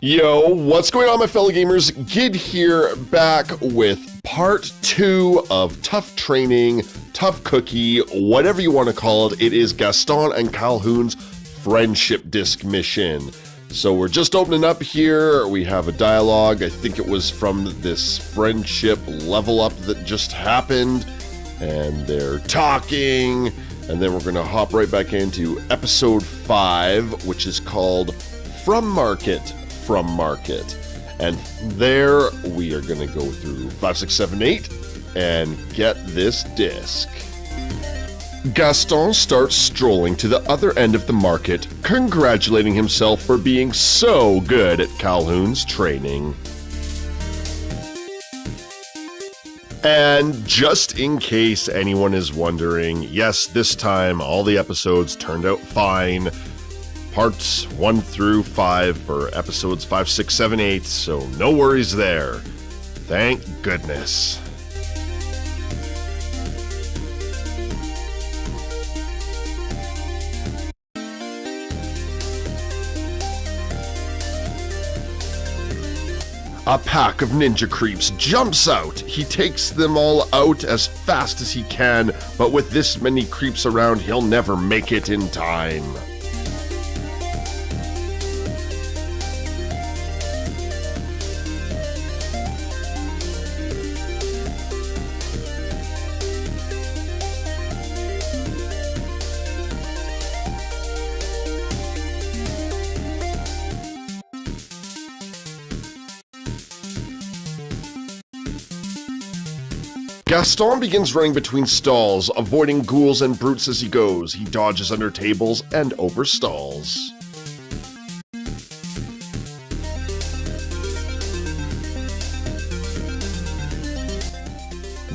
Yo, what's going on, my fellow gamers? Gid here, back with part 2 of Tough Training, Tough Cookie, whatever you want to call it. It is Gaston and Calhoun's friendship disc mission. So we're just opening up here. We have a dialogue. I think it was from this friendship level up that just happened. And they're talking. And then we're going to hop right back into episode 5, which is called From Market. And there we are going to go through 5, 6, 7, 8 and get this disc. Gaston starts strolling to the other end of the market, congratulating himself for being so good at Calhoun's training. And just in case anyone is wondering, yes, this time all the episodes turned out fine. Parts 1 through 5 for episodes 5, 6, 7, 8, so no worries there. Thank goodness. A pack of ninja creeps jumps out. He takes them all out as fast as he can, but with this many creeps around, he'll never make it in time. Gaston begins running between stalls, avoiding ghouls and brutes as he goes. He dodges under tables and over stalls.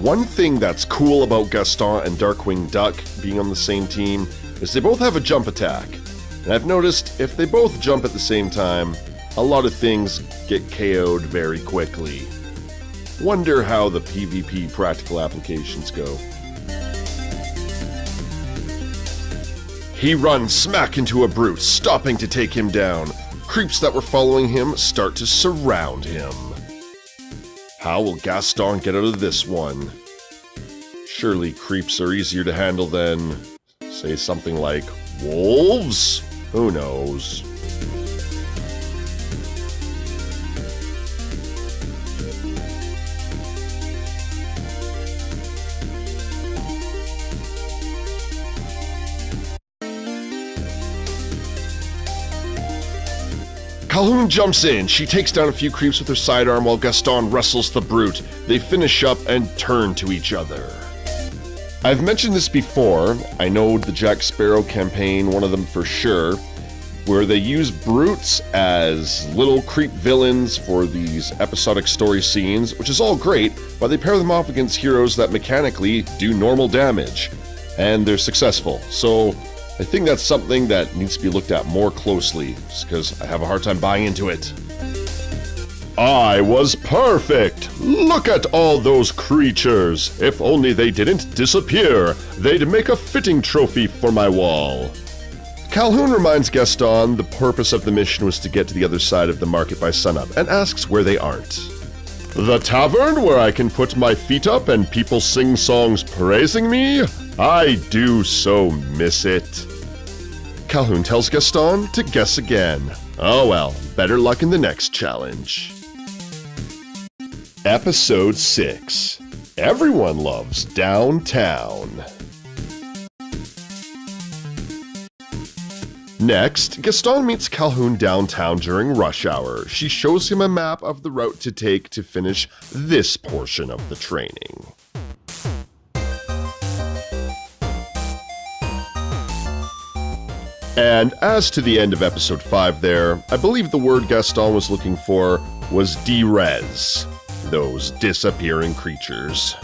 One thing that's cool about Gaston and Darkwing Duck being on the same team is they both have a jump attack. And I've noticed if they both jump at the same time, a lot of things get KO'd very quickly. Wonder how the PvP practical applications go. He runs smack into a brute, stopping to take him down. Creeps that were following him start to surround him. How will Gaston get out of this one? Surely creeps are easier to handle than, say, something like wolves? Who knows? Calhoun jumps in. She takes down a few creeps with her sidearm while Gaston wrestles the brute. They finish up and turn to each other. I've mentioned this before. I know the Jack Sparrow campaign, one of them for sure, where they use brutes as little creep villains for these episodic story scenes, which is all great, but they pair them off against heroes that mechanically do normal damage, and they're successful. So I think that's something that needs to be looked at more closely, just because I have a hard time buying into it. I was perfect! Look at all those creatures! If only they didn't disappear, they'd make a fitting trophy for my wall. Calhoun reminds Gaston the purpose of the mission was to get to the other side of the market by sunup, and asks where they aren't. The tavern where I can put my feet up and people sing songs praising me? I do so miss it. Calhoun tells Gaston to guess again. Oh well, better luck in the next challenge. Episode 6. Everyone loves downtown. Next, Gaston meets Calhoun downtown during rush hour. She shows him a map of the route to take to finish this portion of the training. And as to the end of episode 5 there, I believe the word Gaston was looking for was derez, those disappearing creatures.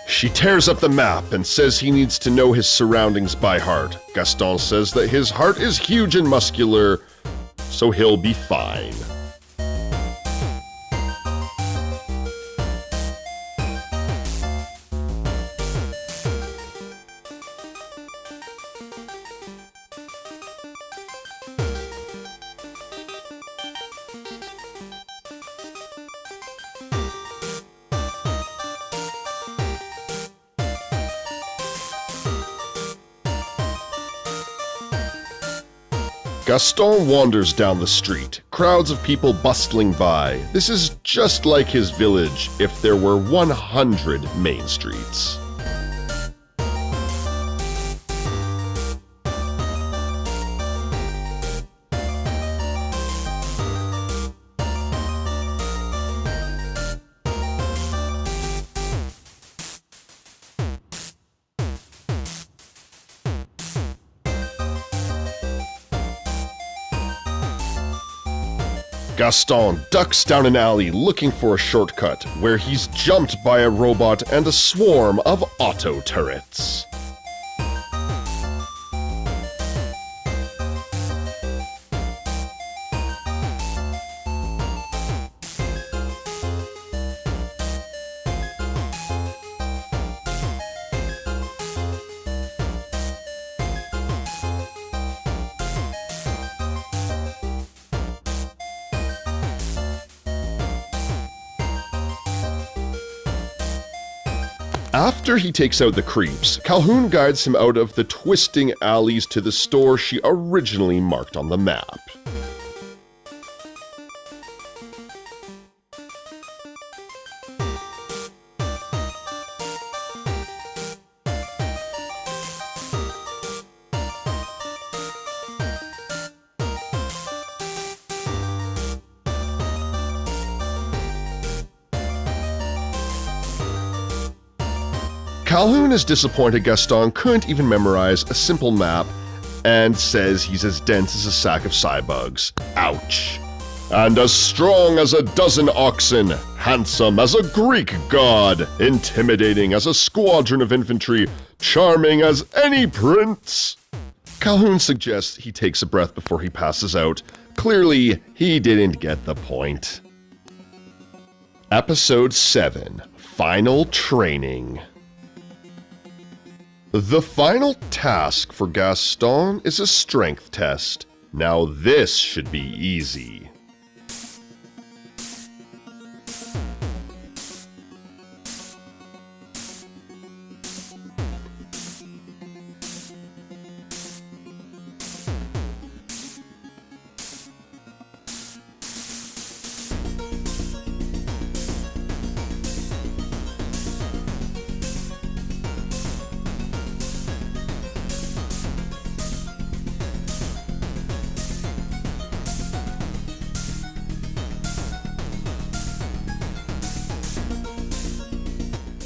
She tears up the map and says he needs to know his surroundings by heart. Gaston says that his heart is huge and muscular, so he'll be fine. Gaston wanders down the street, crowds of people bustling by. This is just like his village if there were 100 main streets. Gaston ducks down an alley looking for a shortcut, where he's jumped by a robot and a swarm of auto turrets. After he takes out the creeps, Calhoun guides him out of the twisting alleys to the store she originally marked on the map. Calhoun is disappointed Gaston couldn't even memorize a simple map and says he's as dense as a sack of cybugs. Ouch. And as strong as a dozen oxen, handsome as a Greek god, intimidating as a squadron of infantry, charming as any prince. Calhoun suggests he takes a breath before he passes out. Clearly, he didn't get the point. Episode 7: Final Training. The final task for Gaston is a strength test. Now this should be easy.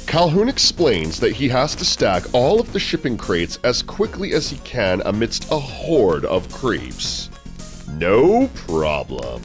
Calhoun explains that he has to stack all of the shipping crates as quickly as he can amidst a horde of creeps. No problem.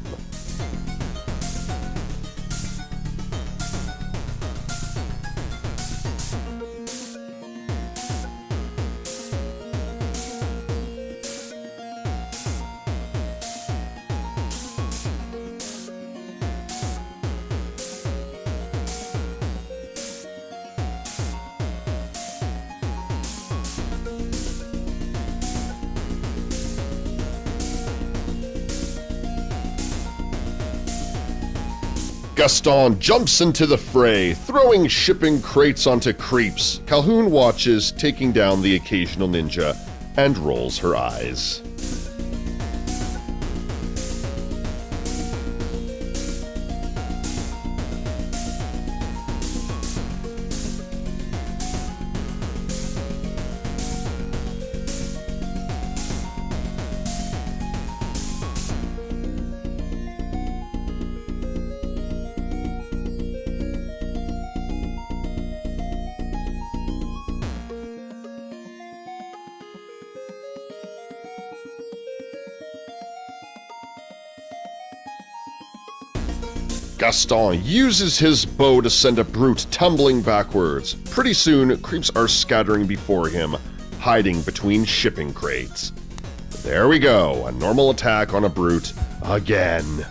Gaston jumps into the fray, throwing shipping crates onto creeps. Calhoun watches, taking down the occasional ninja, and rolls her eyes. Gaston uses his bow to send a brute tumbling backwards. Pretty soon, creeps are scattering before him, hiding between shipping crates. There we go, a normal attack on a brute again.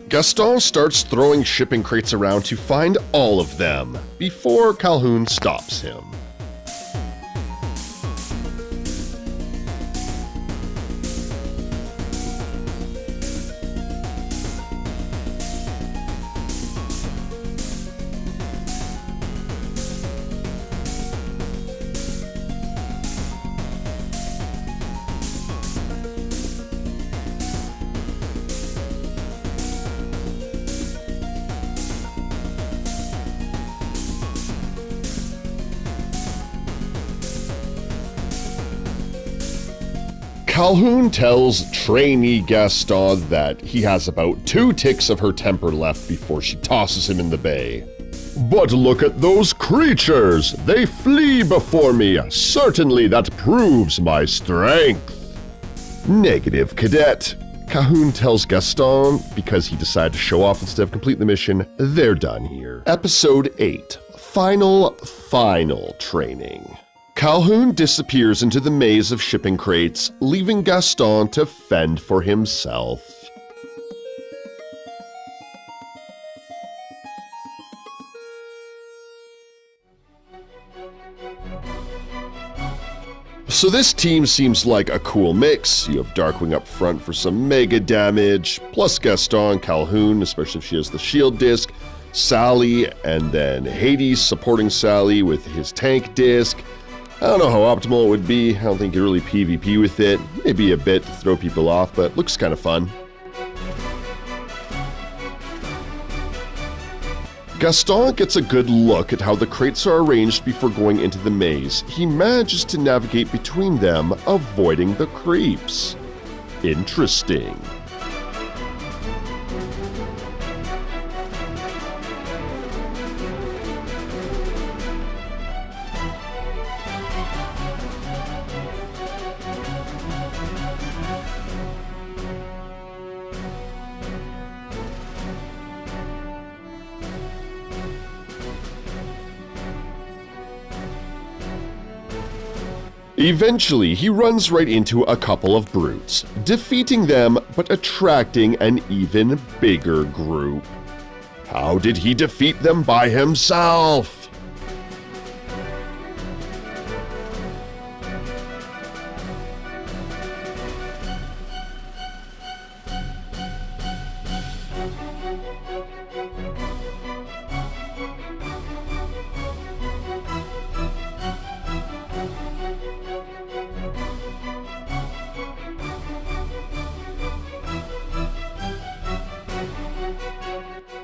Gaston starts throwing shipping crates around to find all of them, before Calhoun stops him. Calhoun tells trainee Gaston that he has about 2 ticks of her temper left before she tosses him in the bay. "But look at those creatures! They flee before me! Certainly that proves my strength!" "Negative, cadet." Calhoun tells Gaston because he decided to show off instead of complete the mission. They're done here. Episode 8. Final training. Calhoun disappears into the maze of shipping crates, leaving Gaston to fend for himself. So this team seems like a cool mix. You have Darkwing up front for some mega damage, plus Gaston, Calhoun, especially if she has the shield disc, Sally, and then Hades supporting Sally with his tank disc. I don't know how optimal it would be. I don't think you really PvP with it. Maybe a bit to throw people off, but looks kind of fun. Gaston gets a good look at how the crates are arranged before going into the maze. He manages to navigate between them, avoiding the creeps. Interesting. Eventually, he runs right into a couple of brutes, defeating them but attracting an even bigger group. How did he defeat them by himself?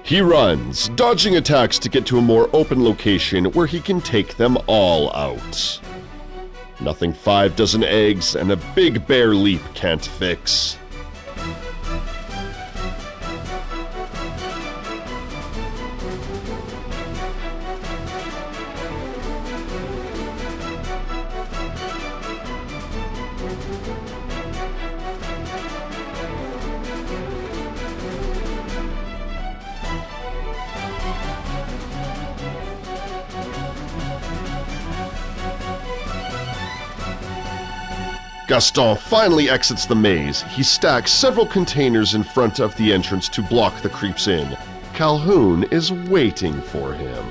He runs, dodging attacks to get to a more open location where he can take them all out. Nothing 5 dozen eggs and a big bear leap can't fix. Gaston finally exits the maze. He stacks several containers in front of the entrance to block the creeps in. Calhoun is waiting for him.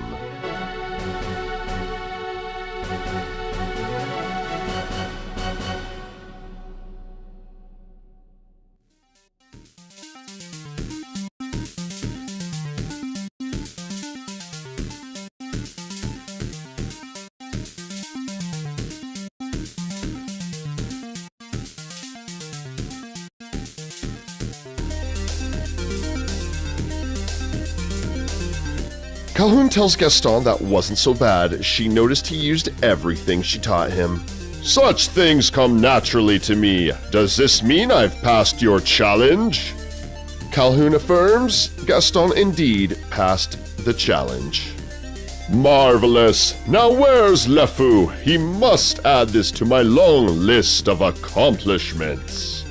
Calhoun tells Gaston that wasn't so bad. She noticed he used everything she taught him. "Such things come naturally to me. Does this mean I've passed your challenge?" Calhoun affirms Gaston indeed passed the challenge. "Marvelous! Now where's LeFou? He must add this to my long list of accomplishments."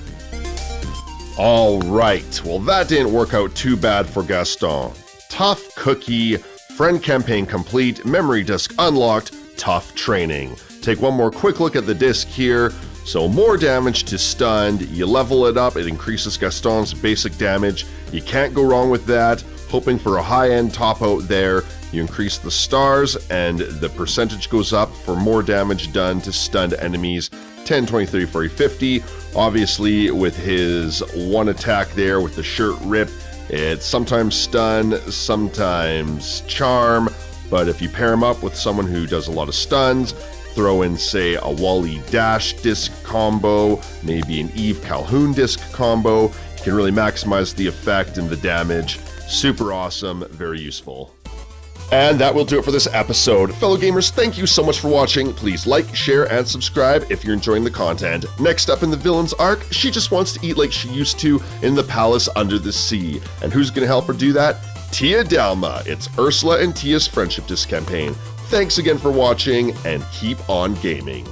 Alright, well that didn't work out too bad for Gaston. Tough cookie, friend campaign complete, memory disk unlocked, tough training. Take one more quick look at the disc here. So more damage to stunned, you level it up, it increases Gaston's basic damage. You can't go wrong with that. Hoping for a high-end top out there. You increase the stars and the percentage goes up for more damage done to stunned enemies. 10, 20, 30, 40, 50. Obviously with his one attack there with the shirt rip, it's sometimes stun, sometimes charm, but if you pair him up with someone who does a lot of stuns, throw in, say, a Wally Dash disc combo, maybe an Eve Calhoun disc combo, you can really maximize the effect and the damage. Super awesome, very useful. And that will do it for this episode. Fellow gamers, thank you so much for watching. Please like, share, and subscribe if you're enjoying the content. Next up in the villain's arc, she just wants to eat like she used to in the palace under the sea. And who's going to help her do that? Tia Dalma. It's Ursula and Tia's friendship disc campaign. Thanks again for watching, and keep on gaming.